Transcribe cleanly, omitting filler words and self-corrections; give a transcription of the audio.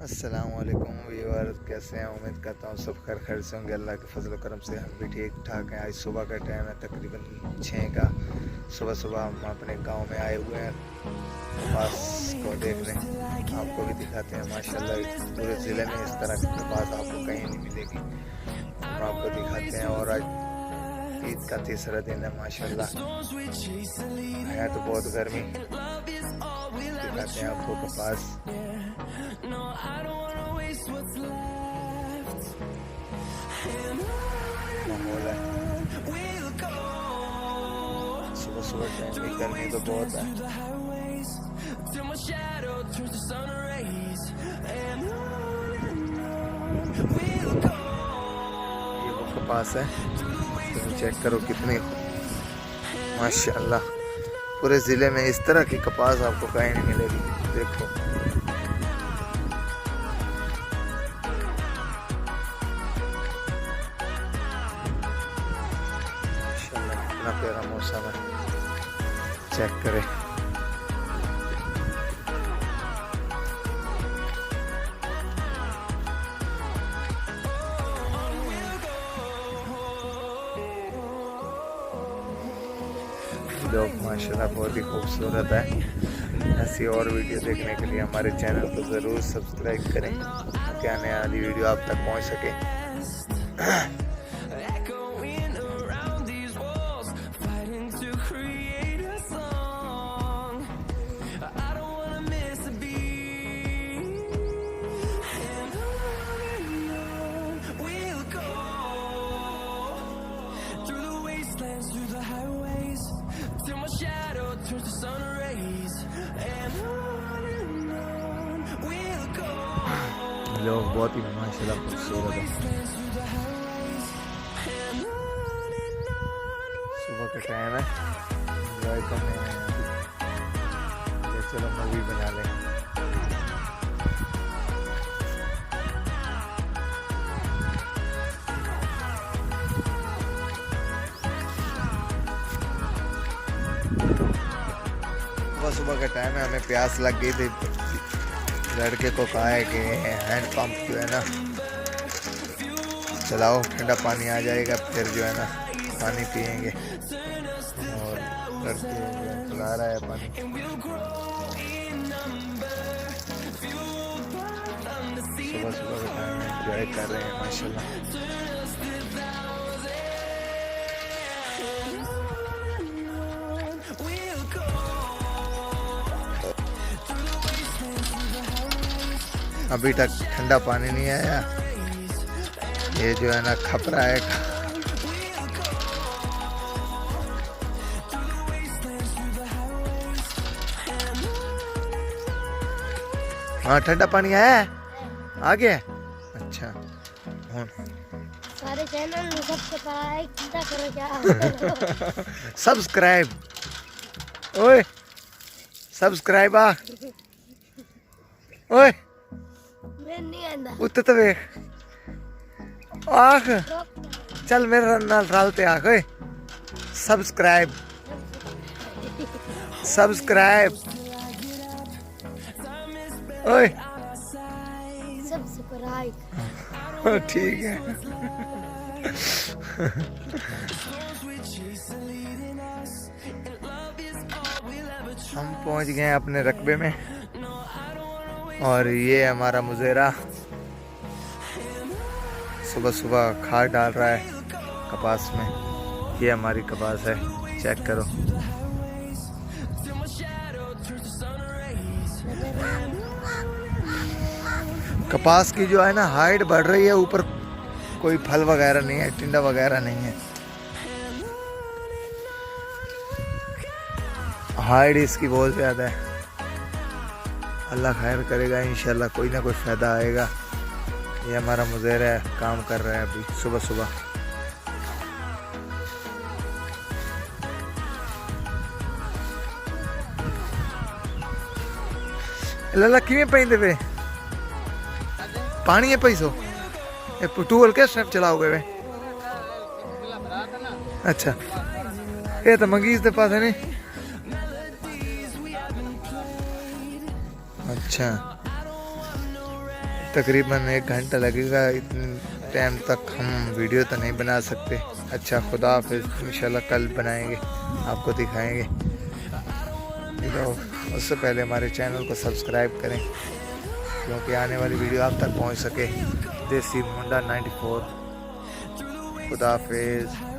अस्सलामुअलैकुम व्यूअर्स, कैसे हैं? उम्मीद करता हूँ सब खैर से होंगे। अल्लाह के फजल करम से हम भी ठीक ठाक हैं। आज सुबह का टाइम है, तकरीबन 6 का। सुबह हम अपने गांव में आए हुए हैं कपास को देखने। आपको भी दिखाते हैं। माशाल्लाह पूरे ज़िले में इस तरह की कपास आपको कहीं नहीं मिलेगी। हम आपको दिखाते हैं। और आज ईद का तीसरा दिन है। माशाल्लाह है तो बहुत गर्मी। दिखाते हैं आपको कपास। माहौल है सुबह टाइम में, गर्मी तो बहुत है। ये वो कपास है, तुम चेक करो कितनी माशाल्लाह। पूरे ज़िले में इस तरह की कपास आपको कहीं नहीं मिलेगी। देखो माशाल्लाह कितना प्यारा मौसम है, चेक करें। लोग माशाल्लाह बहुत ही खूबसूरत है। ऐसी और वीडियो देखने के लिए हमारे चैनल को ज़रूर सब्सक्राइब करें ताकि आने वाली वीडियो आप तक पहुंच सके। लोग बहुत ही माशाल्लाह खूबसूरत है। सुबह का टाइम है, एंजॉय करने हैं। चलो मूवी बना लें। सुबह का टाइम है, हमें प्यास लग गई थी। लड़के को कहा है कि हैंड पंप जो है ना चलाओ, ठंडा पानी आ जाएगा, फिर जो है ना पानी पियेंगे। और लड़के चला रहा है पानी। सुबह का टाइम एंजॉय कर रहे हैं माशाल्लाह। अभी तक ठंडा पानी नहीं आया। ये जो है ना खपरा है। हाँ ठंडा पानी आया है, आ गया। अच्छा सारे चैनल सब्सक्राइब करो क्या? सब्सक्राइब ओए सब्सक्राइब आ ओए उत्ते तो वेख आख चल मेरे नाल रलते आख ओए सब्सक्राइब ओए सब्सक्राइब ठीक है। हम पहुंच गए हैं अपने रकबे में। और ये हमारा मुजेरा सुबह खाद डाल रहा है कपास में। ये हमारी कपास है, चेक करो। कपास की जो है ना हाइट बढ़ रही है, ऊपर कोई फल वगैरह नहीं है, टिंडा वगैरह नहीं है। हाइट इसकी बहुत ज़्यादा है। अल्लाह खैर करेगा, इंशाल्लाह कोई ना कोई फ़ायदा आएगा। ये हमारा मुज़ेरा है, काम कर रहा है अभी सुबह। लाला किवें पैंदे पे पानी है पैसो टूबल किस टाइम चलाओगे वे? अच्छा ये तो मंगीज दे पास है नहीं। अच्छा तकरीबन 1 घंटा लगेगा। इतने टाइम तक हम वीडियो तो नहीं बना सकते। अच्छा, खुदा हाफिज़, इंशाल्लाह कल बनाएंगे, आपको दिखाएंगे। तो उससे पहले हमारे चैनल को सब्सक्राइब करें क्योंकि आने वाली वीडियो आप तक पहुंच सके। देसी मुंडा 94। खुदा हाफिज़।